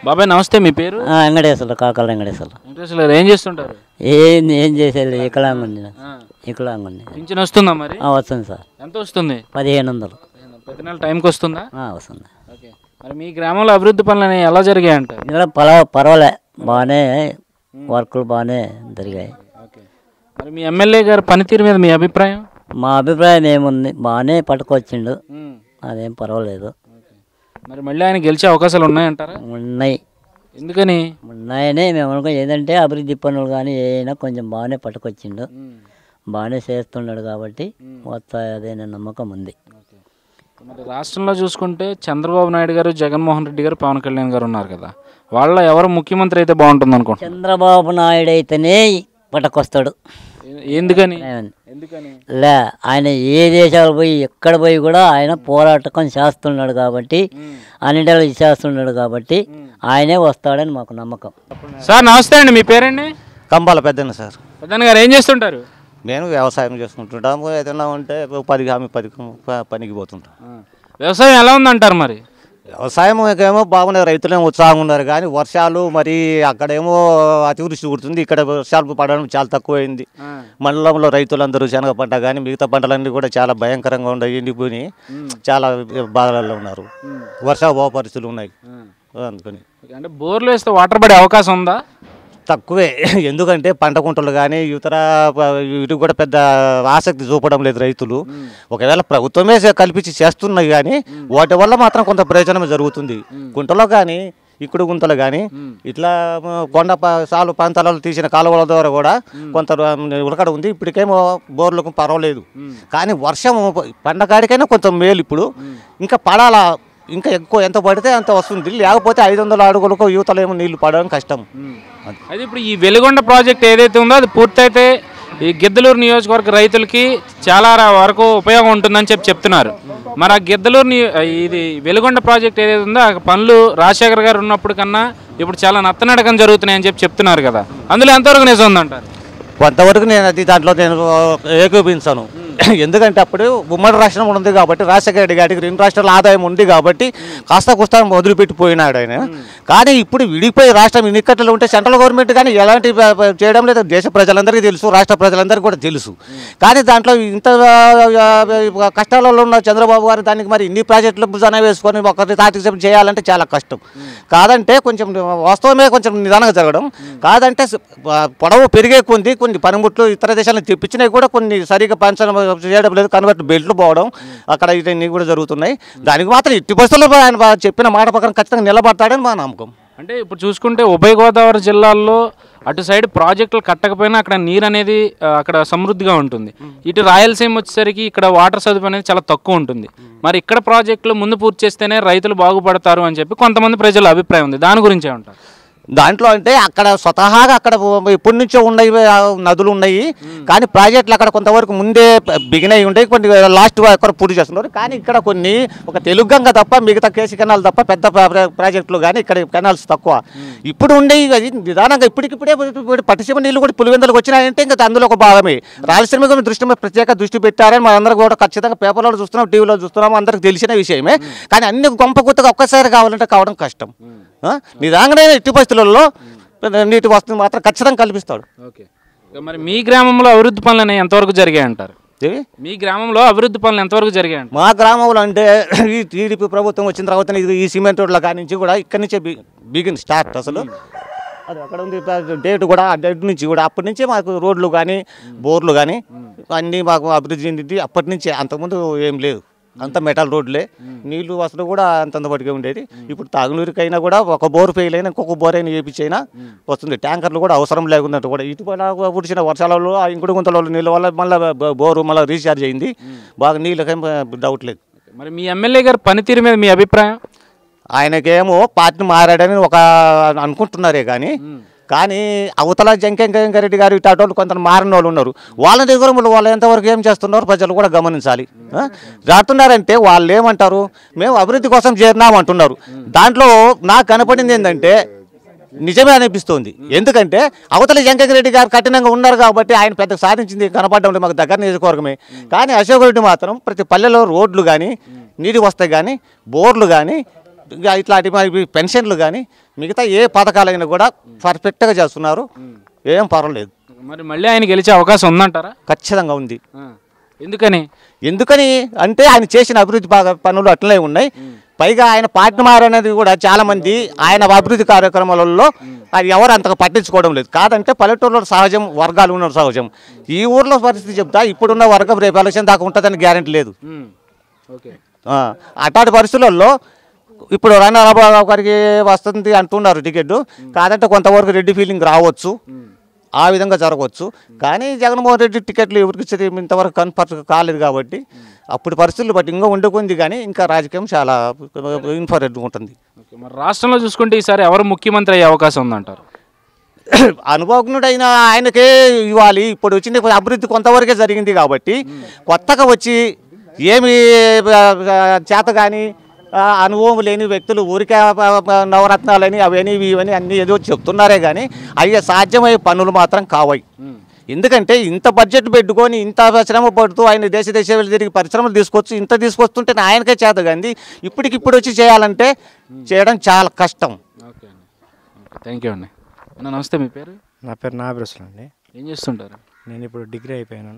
బాబాయ్ నమస్తే, మీ పేరు? వెంకటేశ్వర కాకల వెంకటేశ్వర. వెంకటేశ్వర ఏం చేస్తుంటారు? ఏం చేసేది వికలాంగుండి. పింఛన్ వస్తుందా మరి? వస్తుంది సార్. ఎంత వస్తుంది? 1500. ప్రతి నెల టైంకి వస్తుందా? వస్తుంది. ఓకే, మరి మీ గ్రామంలో అభివృద్ధి పనులు ఎలా జరిగాయంట? ఇలా పర్వాలే, బాగానే వర్కులు బాగానే జరిగాయి. ఓకే, మరి మీ ఎమ్మెల్యే గారి పనితీరు మీద మీ అభిప్రాయం? మా అభిప్రాయం ఏముంది, బాగానే పట్టుకొచ్చిండు, అదేం పర్వాలేదు. మరి మళ్ళీ ఆయన గెలిచే అవకాశాలు ఉన్నాయంటారా? ఉన్నాయి. ఎందుకని ఉన్నాయని మేము అనుకున్నాం. ఏదంటే అభివృద్ధి పనులు కానీ ఏదైనా కొంచెం బాగానే పట్టుకొచ్చిండు, బాగానే చేస్తున్నాడు కాబట్టి వస్తాయి, అదే నమ్మకం ఉంది. మరి రాష్ట్రంలో చూసుకుంటే చంద్రబాబు నాయుడు గారు, జగన్మోహన్ రెడ్డి గారు, పవన్ కళ్యాణ్ గారు ఉన్నారు కదా, వాళ్ళ ఎవరు ముఖ్యమంత్రి అయితే బాగుంటుంది అనుకుంటున్నారు? చంద్రబాబు నాయుడు అయితేనే పట్టుకొస్తాడు. ఎందుకని? లే, ఆయన ఏ దేశాలు పోయి ఎక్కడ పోయి కూడా ఆయన పోరాటం చేస్తున్నాడు కాబట్టి, అన్నిటిలో చేస్తున్నాడు కాబట్టి ఆయనే వస్తాడని మాకు నమ్మకం. సార్ నమస్తే అండి, మీ పేరండి? కంబాల పెద్దన్న సార్. పెద్దన్న గారు ఏం చేస్తుంటారు? నేను వ్యవసాయం చేసుకుంటుంటాము, ఏదైనా ఉంటే 10 పనికి పోతుంటాం. వ్యవసాయం ఎలా ఉందంటారు మరి? వ్యవసాయం ఏమో బాగున్నారు, రైతులేమో ఉత్సాహంగా ఉన్నారు, కానీ వర్షాలు మరి అక్కడేమో అతివృష్టి కుడుతుంది, ఇక్కడ వర్షాలు పడడం చాలా తక్కువైంది. మండలంలో రైతులందరూ శనగ పంట కానీ మిగతా పంటలన్నీ కూడా చాలా భయంకరంగా ఉన్నాయి, ఎండిపోయి చాలా బాధలలో ఉన్నారు, వర్షాభావ పరిస్థితులు ఉన్నాయి. అందుకని అంటే బోర్లు వేస్తే వాటర్ పడే అవకాశం ఉందా? తక్కువే, ఎందుకంటే పంట కుంటలు కానీ ఇటు కూడా పెద్ద ఆసక్తి చూపడం లేదు రైతులు. ఒకవేళ ప్రభుత్వమే కల్పించి చేస్తున్నాయి కానీ వాటి వల్ల మాత్రం కొంత ప్రయోజనం జరుగుతుంది. గుంటలో కానీ ఇప్పుడు గుంతలు కానీ ఇట్లా కొండ సాలు ప్రాంతాలలో తీసిన కాలువల ద్వారా కూడా కొంత ఉలకడ ఉంది. ఇప్పటికేమో బోర్లకు పర్వాలేదు, కానీ వర్షం పండకాడికైనా కొంత మేలు. ఇప్పుడు ఇంకా పడాలా, ఇంకా ఎక్కువ ఎంత పడితే అంత వస్తుంది, లేకపోతే 500 అడుగులకు యువతలేమో నీళ్లు పడడం కష్టం. అది ఇప్పుడు ఈ వెలుగొండ ప్రాజెక్ట్ ఏదైతే ఉందో అది పూర్తయితే ఈ గిద్దలూరు నియోజకవర్గ రైతులకి చాలా వరకు ఉపయోగం ఉంటుందని చెప్తున్నారు. మరి ఆ గిద్దలూరు ఇది వెలుగొండ ప్రాజెక్ట్ ఏదైతే ఉందో ఆ పనులు రాజశేఖర్ గారు ఉన్నప్పుడు కన్నా ఇప్పుడు చాలా నత్తనడకం జరుగుతున్నాయని చెప్తున్నారు కదా, అందులో ఎంతవరకు నిజం ఉందంటారు? కొంతవరకు నేను అది దాంట్లో నేను ఏకీపించాను. ఎందుకంటే అప్పుడు ఉమ్మడి రాష్ట్రం ఉంది కాబట్టి రాజశేఖర రెడ్డి గారికి 2 రాష్ట్రాల ఆదాయం ఉంది కాబట్టి కాస్త కుస్తా వదిలిపెట్టిపోయినాడు ఆయన. కానీ ఇప్పుడు విడిపోయి రాష్ట్రం ఇన్నికట్టలు ఉంటే సెంట్రల్ గవర్నమెంట్ కానీ ఎలాంటి చేయడం లేదు, దేశ ప్రజలందరికీ తెలుసు, రాష్ట్ర ప్రజలందరికీ కూడా తెలుసు. కానీ దాంట్లో ఇంత కష్టాలలో ఉన్న చంద్రబాబు గారు దానికి మరి ఇన్ని ప్రాజెక్టులు భుజాన వేసుకొని ఒకరి తాటికి చేయాలంటే చాలా కష్టం. కాదంటే కొంచెం వాస్తవమే కొంచెం నిదానంగా జరగడం, కాదంటే పొడవు పెరిగే కొంది కొన్ని పనిముట్లు ఇతర దేశాలను తెప్పించినవి కూడా కొన్ని సరిగ్గా పంచడం చేయడం లేదు, కన్వర్ట్ బెల్ట్లు పోవడం అక్కడ ఇవన్నీ కూడా జరుగుతున్నాయి. దానికి మాత్రం ఎట్టి పరిస్థితుల్లో ఆయన చెప్పిన మాట ప్రకారం ఖచ్చితంగా నిలబడతాడని మా నమ్మకం. అంటే ఇప్పుడు చూసుకుంటే ఉభయ గోదావరి జిల్లాల్లో అటు సైడ్ ప్రాజెక్టులు కట్టకపోయినా అక్కడ నీరు అనేది అక్కడ సమృద్ధిగా ఉంటుంది. ఇటు రాయలసీమ వచ్చేసరికి ఇక్కడ వాటర్ సదుపాయం అనేది చాలా తక్కువ ఉంటుంది. మరి ఇక్కడ ప్రాజెక్టులు ముందు పూర్తి చేస్తేనే రైతులు బాగుపడతారు అని చెప్పి కొంతమంది ప్రజల అభిప్రాయం ఉంది, దాని గురించి ఏమంటారు? దాంట్లో అంటే అక్కడ స్వతహాగా అక్కడ ఎప్పటి నుంచో ఉన్నాయి నదులు ఉన్నాయి, కానీ ప్రాజెక్టులు అక్కడ కొంతవరకు ముందే బిగినయి ఉంటాయి, కొన్ని లాస్ట్ అక్కడ పూర్తి చేస్తున్నారు. కానీ ఇక్కడ కొన్ని ఒక తెలుగంగా తప్ప మిగతా కేసీ కెనాల్ తప్ప పెద్ద ప్రాజెక్టులు కానీ ఇక్కడ కెనాల్స్ తక్కువ. ఇప్పుడు ఉండేవి అది నిదానంగా ఇప్పటికిప్పుడే పట్టిసీమ నీళ్ళు కూడా పులివెందులకు వచ్చినాయంటే ఇంకా అందులో ఒక భాగమే. రాయలసీమ ప్రత్యేక దృష్టి పెట్టారని మనందరూ కూడా ఖచ్చితంగా పేపర్లో చూస్తున్నాం, టీవీలో చూస్తున్నాము, అందరికి తెలిసిన విషయమే. కానీ అన్ని గొంప గుత్తగా ఒక్కసారి కావాలంటే కావడం కష్టం. నిదానంగానే ఎట్టి పరిస్థితులలో నీటి వస్తువులు మాత్రం ఖచ్చితంగా కల్పిస్తాడు. ఓకే, మరి మీ గ్రామంలో అభివృద్ధి పనులు ఎంతవరకు జరిగాయి అంటారు? మీ గ్రామంలో అభివృద్ధి పనులు ఎంతవరకు జరిగాయి? మా గ్రామంలో అంటే ఈ టీడీపీ ప్రభుత్వం వచ్చిన తర్వాత ఈ సిమెంట్ రోడ్ల కాడి నుంచి కూడా ఇక్కడి నుంచే బిగిన్ స్టార్ట్. అసలు అది అక్కడ ఉంది డేట్ కూడా, ఆ డేట్ నుంచి కూడా అప్పటి నుంచే మాకు రోడ్లు కానీ బోర్లు కానీ అన్నీ మాకు అభివృద్ధి చెందింది. అప్పటి నుంచి అంతకుముందు ఏం లేదు, అంత మెటల్ రోడ్లే, నీళ్లు వసతులు కూడా అంతంత పట్టుకే ఉండేది. ఇప్పుడు తాగునీరుకైనా కూడా ఒక బోరు ఫెయిల్ అయినా ఇంకొక బోర్ అయినా వేయించైనా వస్తుంది. ట్యాంకర్లు కూడా అవసరం లేకున్నట్టు కూడా ఇటుపైన పుడిచిన వర్షాలలో ఆ ఇంకుడు గుంతలో నీళ్ళ వల్ల మళ్ళీ బోరు మళ్ళీ రీఛార్జ్ అయింది, బాగా నీళ్ళకేం డౌట్ లేదు. మరి మీ ఎమ్మెల్యే గారి పనితీరు మీద మీ అభిప్రాయం? ఆయనకేమో పార్టీ మారాడని ఒక అనుకుంటున్నారే కానీ అవతల జంకెంకరెడ్డి గారు ఇటాటోళ్ళు కొంత మారిన వాళ్ళు ఉన్నారు. వాళ్ళ దగ్గర వాళ్ళు ఎంతవరకు ఏం చేస్తున్నారు ప్రజలు కూడా గమనించాలి. రాస్తున్నారంటే వాళ్ళు ఏమంటారు, మేము అభివృద్ధి కోసం చేరినామంటున్నారు. దాంట్లో నాకు కనపడింది ఏంటంటే నిజమే అనిపిస్తుంది. ఎందుకంటే అవతల జంకెంకరెడ్డి గారు కఠినంగా ఉన్నారు కాబట్టి ఆయన పెద్ద సాధించింది కనపడడం మాకు దగ్గర నియోజకవర్గమే. కానీ అశోక్ రెడ్డి మాత్రం ప్రతి పల్లెలో రోడ్లు కానీ నీటి వస్తాయి కానీ బోర్లు కానీ ఇట్లాంటి పెన్షన్లు కానీ మిగతా ఏ పథకాలైనా కూడా పర్ఫెక్ట్గా చేస్తున్నారు, ఏం పర్వాలేదు. మరి మళ్ళీ ఆయన గెలిచే అవకాశం ఉందంటారా? ఖచ్చితంగా ఉంది. ఎందుకని అంటే ఆయన చేసిన అభివృద్ధి పనులు అట్లనే ఉన్నాయి. పైగా ఆయన పార్టీ మారనేది కూడా చాలామంది ఆయన అభివృద్ధి కార్యక్రమాలలో అది ఎవరు అంతగా పట్టించుకోవడం లేదు. కాదంటే పల్లెటూరులో సహజం, వర్గాలు ఉన్న సహజం. ఈ ఊర్లో పరిస్థితి చెప్తా, ఇప్పుడున్న వర్గం రేపు ఎలక్షన్ దాకా ఉంటుందని గ్యారెంటీ లేదు. అట్లాంటి పరిస్థితులలో ఇప్పుడు రణరాబాబు గారికి వస్తుంది అంటున్నారు టికెట్, కాదంటే కొంతవరకు రెడ్డి ఫీలింగ్ రావచ్చు, ఆ విధంగా జరగవచ్చు. కానీ జగన్మోహన్ రెడ్డి టికెట్లు ఎవరికి ఇచ్చేది ఇంతవరకు కన్ఫర్మ్ కాలేదు కాబట్టి అప్పుడు పరిస్థితులు బట్టి ఇంకా ఉండుకుంది. కానీ ఇంకా రాజకీయం చాలా ఇన్ఫరెంట్ ఉంటుంది. మరి రాష్ట్రంలో చూసుకుంటే ఈసారి ఎవరు ముఖ్యమంత్రి అయ్యే అవకాశం ఉందంటారు? అనుభవజ్ఞుడైన ఆయనకే ఇవ్వాలి. ఇప్పుడు వచ్చిన అభివృద్ధి కొంతవరకే జరిగింది కాబట్టి కొత్తగా వచ్చి ఏమి చేత కానీ అనుభవం లేని వ్యక్తులు ఊరికే నవరత్నాలని అవని ఇవని అన్నీ ఏదో చెప్తున్నారే కానీ అయ్యే సాధ్యమయ్యే పనులు మాత్రం కావాయి. ఎందుకంటే ఇంత బడ్జెట్ పెట్టుకొని ఇంత శ్రమ పడుతూ ఆయన దేశాలు తిరిగి పరిశ్రమలు ఇంత తీసుకొస్తుంటే ఆయనకే చేత కానీ ఇప్పటికిప్పుడు వచ్చి చేయాలంటే చేయడం చాలా కష్టం. థ్యాంక్ యూ అండి. నమస్తే, మీ పేరు? నా పేరు నాగేశ్వరరావు అండి. ఏం చేస్తుంటారు? నేను ఇప్పుడు డిగ్రీ అయిపోయాను.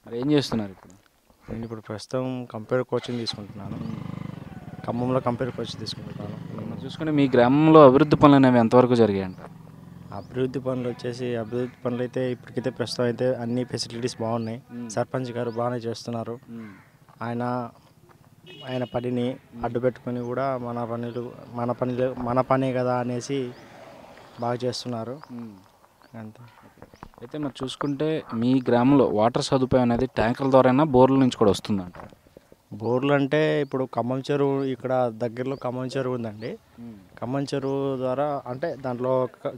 మరి ఏం చేస్తున్నారు ఇప్పుడు? నేను ఇప్పుడు ప్రస్తుతం కంప్యూటర్ కోచింగ్ తీసుకుంటున్నాను. ఖమ్మంలో కంప్యూటర్ కోచింగ్ తీసుకుంటున్నాను. చూసుకుంటే మీ గ్రామంలో అభివృద్ధి పనులు అనేవి ఎంతవరకు జరిగాయంట? అభివృద్ధి పనులు అయితే ఇప్పటికైతే ప్రస్తుతం అయితే అన్ని ఫెసిలిటీస్ బాగున్నాయి. సర్పంచ్ గారు బాగానే చేస్తున్నారు. ఆయన పనిని అడ్డు పెట్టుకొని కూడా మన పనే కదా అనేసి బాగా చేస్తున్నారు. అంతే. అయితే మరి చూసుకుంటే మీ గ్రామంలో వాటర్ సదుపాయం అనేది ట్యాంకర్ల ద్వారా బోర్ల నుంచి కూడా వస్తుందంట? బోర్లు అంటే ఇప్పుడు ఖమ్మం చెరువు, ఇక్కడ దగ్గరలో ఖమ్మం చెరువు ఉందండి. ఖమ్మం చెరువు ద్వారా అంటే దాంట్లో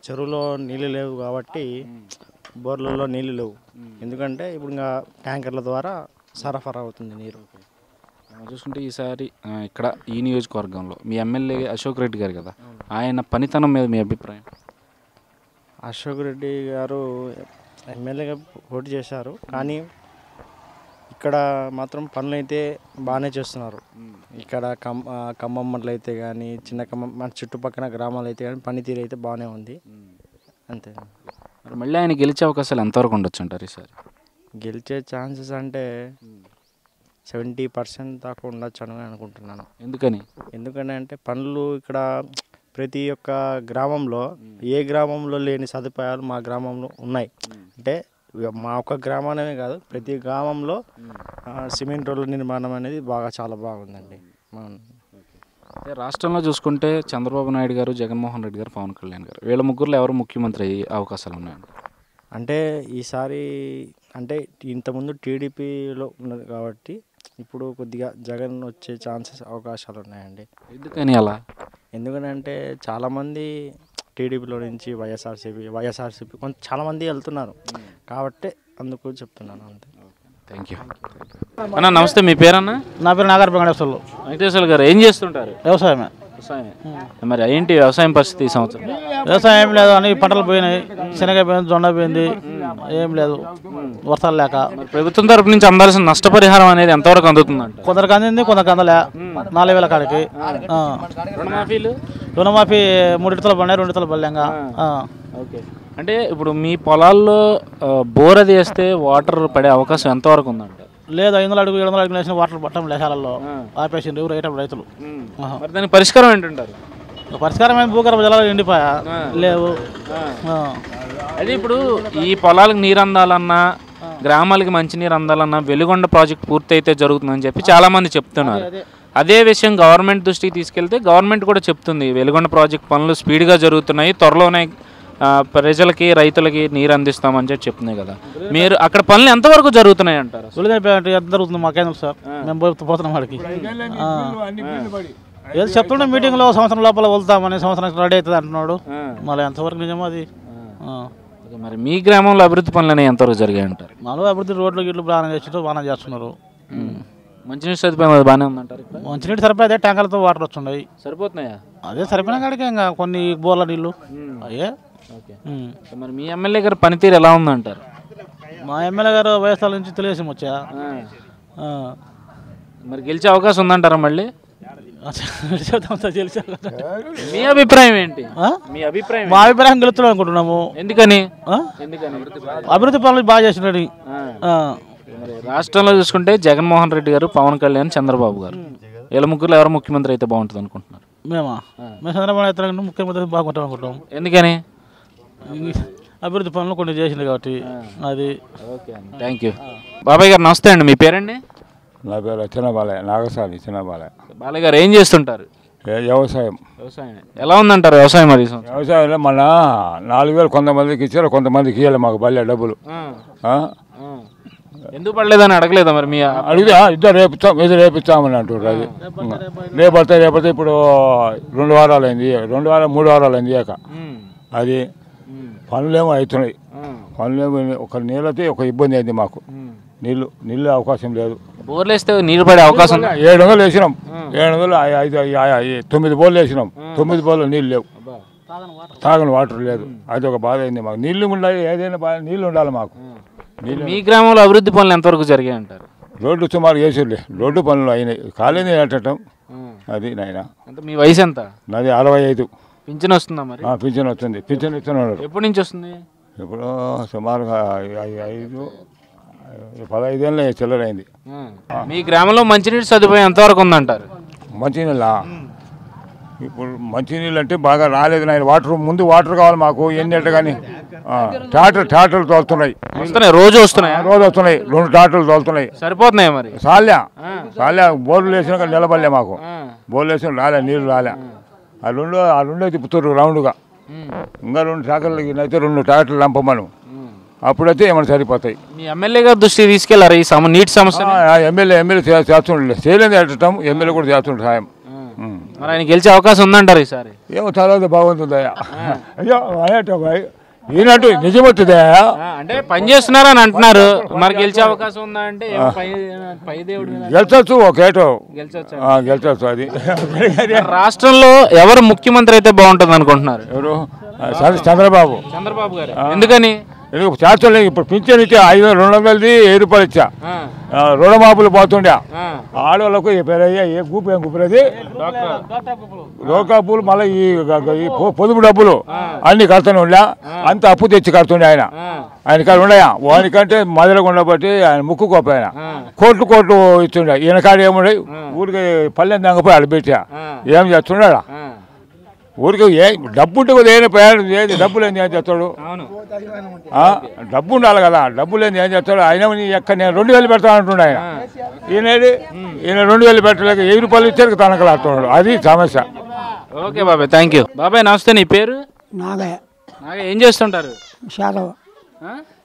చెరువులో నీళ్ళు లేవు కాబట్టి బోర్లలో నీళ్ళు లేవు. ఎందుకంటే ఇప్పుడు ఇంకా ట్యాంకర్ల ద్వారా సరఫరా అవుతుంది నీరు. చూసుకుంటే ఈసారి ఇక్కడ ఈ నియోజకవర్గంలో మీ ఎమ్మెల్యే అశోక్ రెడ్డి గారు కదా, ఆయన పనితనం మీద మీ అభిప్రాయం? అశోక్ రెడ్డి గారు ఎమ్మెల్యేగా పోటీ చేశారు, కానీ ఇక్కడ మాత్రం పనులు అయితే బాగానే చేస్తున్నారు. ఇక్కడ ఖమ్మం మండలం అయితే కానీ చిన్న ఖమ్మం మన చుట్టుపక్కల గ్రామాలు అయితే కానీ పనితీరు అయితే బాగానే ఉంది. అంతే. మరి మళ్ళీ ఆయన గెలిచే అవకాశాలు ఎంతవరకు ఉండొచ్చు అంటారు ఈసారి? గెలిచే ఛాన్సెస్ అంటే 70% దాకా ఉండొచ్చు అని అనుకుంటున్నాను. ఎందుకని అంటే పనులు ఇక్కడ ప్రతి ఒక్క గ్రామంలో ఏ గ్రామంలో లేని సదుపాయాలు మా గ్రామంలో ఉన్నాయి. అంటే మా ఒక్క గ్రామానే కాదు, ప్రతి గ్రామంలో సిమెంట్ రోడ్ల నిర్మాణం అనేది చాలా బాగుందండి. రాష్ట్రంలో చూసుకుంటే చంద్రబాబు నాయుడు గారు, జగన్మోహన్ రెడ్డి గారు, పవన్ కళ్యాణ్ గారు, వీళ్ళ ముగ్గురులో ఎవరు ముఖ్యమంత్రి అయ్యే అవకాశాలు ఉన్నాయండి? అంటే ఈసారి అంటే ఇంతకుముందు టీడీపీలో ఉన్నది కాబట్టి ఇప్పుడు కొద్దిగా జగన్ వచ్చే అవకాశాలు ఉన్నాయండి. ఎందుకని అలా? ఎందుకంటే చాలామంది టీడీపీలో నుంచి వైఎస్ఆర్సీపీ చాలామంది వెళ్తున్నారు కాబట్టి అందుకు చెప్తున్నాను. అంతే. థ్యాంక్ యూ అన్న. నమస్తే, మీ పేరన్నా? నా పేరు నాగార్జున వెంకటేశ్వర్లు గారు. ఏం చేస్తుంటారు? వ్యవసాయమే. మరి ఏంటి వ్యవసాయం పరిస్థితి ఈ సంవత్సరం? వ్యవసాయం ఏం లేదు, అన్ని పంటలు పోయినాయి. శనగ పోయింది, జొన్న పోయింది, ఏం లేదు వర్షాలు లేక. ప్రభుత్వం తరపు నుంచి అందాల్సిన నష్టపరిహారం అనేది ఎంతవరకు అందుతుందంట? కొందరికి అందింది, కొందరికి అందలే. 4,000 కాడికి. రుణమాఫీ 3 విడతలు పడినాయి, 2 విడతలు పడలేంగా. అంటే ఇప్పుడు మీ పొలాల్లో బోర్ అది వేస్తే వాటర్ పడే అవకాశం ఎంతవరకు ఉందంట? లేదు, 500 అడుగు 700 అడుగులు వేసిన వాటర్ పట్టడం లేశాలలో ఆపేసిండ్రు రైతులు. మరి దానికి పరిష్కారం ఏంటంటారు? పరిష్కారం ఏంటి? భూగర్భ జలాలు ఎండిపోయా లేవు. అదే ఇప్పుడు ఈ పొలాలకు నీరు అందాలన్నా, గ్రామాలకి మంచినీరు అందాలన్నా వెలుగొండ ప్రాజెక్ట్ పూర్తి అయితే జరుగుతుందని చెప్పి చాలామంది చెప్తున్నారు. అదే విషయం గవర్నమెంట్ దృష్టికి తీసుకెళ్తే గవర్నమెంట్ కూడా చెప్తుంది వెలుగొండ ప్రాజెక్ట్ పనులు స్పీడ్గా జరుగుతున్నాయి, త్వరలోనే ప్రజలకి రైతులకి నీరు అందిస్తామని చెప్పి చెప్తున్నాయి కదా. మీరు అక్కడ పనులు ఎంతవరకు జరుగుతున్నాయి అంటారు? ఎంత జరుగుతుంది మాకేందుకు సార్, మేము పోతున్నాం వాడికి. ఏదో చెప్తుండే మీటింగ్లో సంవత్సరం లోపల వెళ్తామని, సంవత్సరం రెడీ అవుతుంది అంటున్నాడు. మళ్ళీ ఎంతవరకు నిజమో అది. మరి మీ గ్రామంలో అభివృద్ధి పనులు అనేవి ఎంతవరకు జరిగాయి అంటారు? మాలో అభివృద్ధి రోడ్లు గిట్లు బాగానే చేస్తున్నారు. మంచినీటి సదుపాయం అది బాగానే ఉందంటారు? మంచినీటి సరిపోయి అదే ట్యాంకర్లతో వాటర్ వస్తున్నాయి. సరిపోతున్నాయా? అదే సరిపోయిన కాడికి ఇంకా కొన్ని బోర్ల నీళ్ళు అయ్యే. మరి మీ ఎమ్మెల్యే గారు పనితీరు ఎలా ఉందంటారు? మా ఎమ్మెల్యే గారు వైఎస్ఆర్ నుంచి తెలుగుదేశం వచ్చా. మరి గెలిచే అవకాశం ఉందంటారా మళ్ళీ? చెప్తాం సార్ తెలిసా మీ అభిప్రాయం ఏంటి? ఆ? మీ అభిప్రాయం మా అభిప్రాయం గెలుస్తున్నాం అనుకుంటున్నాము. ఎందుకని? ఆ? అభివృద్ధి పనులు బాగా చేస్తున్నాడు. మరి రాష్ట్రంలో చూసుకుంటే జగన్మోహన్ రెడ్డి గారు, పవన్ కళ్యాణ్, చంద్రబాబు గారు, వీళ్ళ ముగ్గురు ఎవరు ముఖ్యమంత్రి అయితే బాగుంటుంది అనుకుంటున్నారు? మేము చంద్రబాబు నాయుడు ముఖ్యమంత్రి బాగుంటాం అనుకుంటాం. ఎందుకని? అభివృద్ధి పనులు కొన్ని చేసింది కాబట్టి అది. ఓకే అండి, థ్యాంక్ యూ. బాబాయ్ గారు నమస్తే అండి, మీ పేరండి? నా పేరు చిన్నబాలయ్య, నాగసాని చిన్నబాలయ్య. బాలయ్య గారు ఏం చేస్తుంటారు? వ్యవసాయం. వ్యవసాయం ఎలా ఉందంటారు వ్యవసాయం మరి? వ్యవసాయంలో మన 4,000 కొంతమందికి ఇచ్చారు, కొంతమందికి ఇవ్వాలి మాకు బల్లె డబ్బులు. ఎందుకు పడలేదని అడగలేదా మరి? మీ అడిగితే ఇద్దరు రేపిస్తాం, ఇది రేపిస్తామని అంటారు. అది రేపడితే ఇప్పుడు 2 వారాలు అయింది, 3 వారాలు అయింది ఇక. అది పనులేమో అవుతున్నాయి, పనులేమో ఒక నీళ్ళతో ఒక ఇబ్బంది అయింది మాకు. నీళ్ళు అవకాశం లేదు. బోర్లు వేస్తే నీళ్ళు పడే అవకాశం 700 వేసినాం, 9 బోర్లు వేసినాం, 9 బోర్లు నీళ్ళు లేవు, తాగని వాటర్ లేదు. అది ఒక బాధ అయింది మాకు. నీళ్ళు ఉండాలి, ఏదైనా నీళ్ళు ఉండాలి మాకు. మీ గ్రామంలో అభివృద్ధి పనులు ఎంతవరకు జరిగాయి అంటారు? రోడ్డు సుమారు వేసిర్లే, రోడ్డు పనులు అయినాయి, కాలేజీ కట్టడం. అది నాయన. అంటే మీ వయసు ఎంత? నాది 65. పింఛన్ వస్తుందా మరి? పింఛన్ వస్తుంది, పింఛన్ ఇస్తున్నాడు. ఎప్పటి నుంచి వస్తుంది? ఇప్పుడు సుమారుగా 15 ఏళ్ళ చిల్లర అయింది. మీ గ్రామంలో మంచినీటి సదుపాయం ఎంతవరకు ఉందంటారు? మంచినీళ్ళ ఇప్పుడు మంచినీళ్ళు అంటే బాగా రాలేదు నాయన. ముందు వాటర్ కావాలి మాకు ఎన్నేళ్ళు. కానీ ట్రాక్టర్లు తోలుతున్నాయి, రోజు వస్తున్నాయి, 2 ట్రాక్టర్లు తోలుతున్నాయి. సరిపోతున్నాయి మరి? సాల్యా బోర్లు వేసినాక నిలబడలే మాకు. బోర్లు వేసిన రాలే, నీళ్ళు రాలే. ఆ రెండో తిప్పుతారు రౌండ్గా. ఇంకా 2 ట్రాక్టర్లు అయితే 2 ట్రాక్టర్లు లంపమను, అప్పుడైతే ఏమైనా సరిపోతాయి. మీ ఎమ్మెల్యే గారు దృష్టి తీసుకెళ్లారు ఈ నీటి సమస్య? ఎమ్మెల్యే చేస్తుండే, చేయలేదు పెట్టడం, ఎమ్మెల్యే కూడా చేస్తుండే సాయం. మరి ఆయన గెలిచే అవకాశం ఉందంటారు ఈసారి? ఏమో తర్వాత బాగుంటుందయ్యా. అయ్యో అనేటబాయ్ ఈయనట్టు నిజమవుతుందా? అంటే పని చేస్తున్నారని అంటున్నారు, మరి గెలిచే అవకాశం ఉందా అంటే? గెలిచొచ్చు, ఒకేటో గెలిచొచ్చు. అది రాష్ట్రంలో ఎవరు ముఖ్యమంత్రి అయితే బాగుంటుంది అనుకుంటున్నారు? ఎవరు? చంద్రబాబు. చంద్రబాబు గారు. ఎందుకని? చేర్చలే. ఇప్పుడు పింఛన్ ఇచ్చా 200 1000 రూపాయలు ఇచ్చా. రుణమాపులు పోతుండే ఆడవాళ్ళకు ఏ పేరయ్యా, ఏ గ్రూప్ ఏం గ్రూపులది రోకాపులు. మళ్ళీ ఈ పొదుపు డబ్బులు అన్ని కడుతూనే ఉండా, అంత అప్పు తెచ్చి కడుతుండే ఆయన. ఆయన కాడ ఉన్నాయా, వానికంటే మధురగా ఉండబట్టి ఆయన ముక్కు కోప ఆయన కోట్లు ఇస్తుండే. ఈయన కాడ ఏముండే, ఊరికి పల్లెం దంగపోయి ఆడ పెట్టా ఏం చేస్తున్నాడా? ఊరికి డబ్బు ఉంటే కూడా ఏది డబ్బులు ఏంది ఏం చేస్తాడు? డబ్బు ఉండాలి కదా, డబ్బులు ఏంది ఏం చేస్తాడు? ఆయన ఎక్కడ నేను 2000 పెడతాను అంటుండే ఆయన. ఈయన 2000 పెట్టలేక 1000 రూపాయలు ఇచ్చారు తనకలాడుతున్నాడు. అది సమస్య. ఓకే బాబాయ్, థ్యాంక్ యూ. బాబాయ్ నమస్తే, నీ పేరు? నాగయ్య. ఏం చేస్తుంటారు?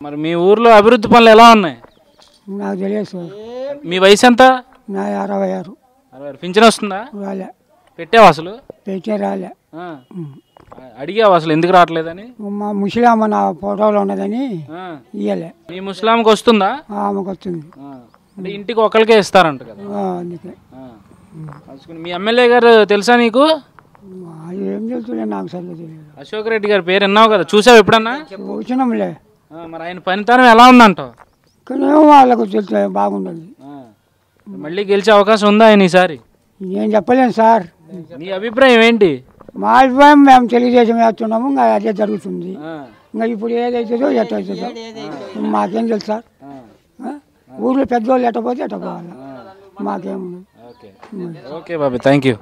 మరి మీ ఊర్లో అభివృద్ధి పనులు ఎలా ఉన్నాయి? నాకు తెలియదు. మీ వయసు ఎంత? నా 66. పింఛన్ వస్తుందా? రాలే. పెట్టావు అసలు? పెట్టే రాలే. అడిగావు అసలు ఎందుకు రావట్లేదని? మా ముసలామ్మ నా ఫోటోలో ఉన్నదని ఇయ్యలే. మీ ముసలాంకి వస్తుందా? ఆమెకు వస్తుంది. అంటే ఇంటికి ఒకరికే ఇస్తారంట కదా, అందుకే. మీ ఎమ్మెల్యే గారు తెలుసా నీకు? ఏం తెలుసులే, నాకు సరిగ్గా తెలియదు. అశోక్ రెడ్డి గారి పేరు విన్నావు కదా, చూసావు ఎప్పుడన్నా? వచ్చినాంలే. మరి ఆయన పనితనం ఎలా ఉందంటావు? కానీ వాళ్ళకు తెలుసు, బాగుండదు. మళ్ళీ గెలిచే అవకాశం ఉందా ఆయన ఈసారి? నేను చెప్పలేను సార్. నీ అభిప్రాయం ఏంటి? మా అభిప్రాయం మేము తెలుగుదేశం వేస్తున్నాము, ఇంకా అదే జరుగుతుంది. ఇంకా ఇప్పుడు ఏదైతుందో ఎట్టవుతుందో మాకేం తెలుసు సార్. ఊర్లో పెద్దోళ్ళు ఎట్టపోతే ఎట్టపోవాలి, మాకేముంది. ఓకే బాబాయ్, థ్యాంక్ యూ.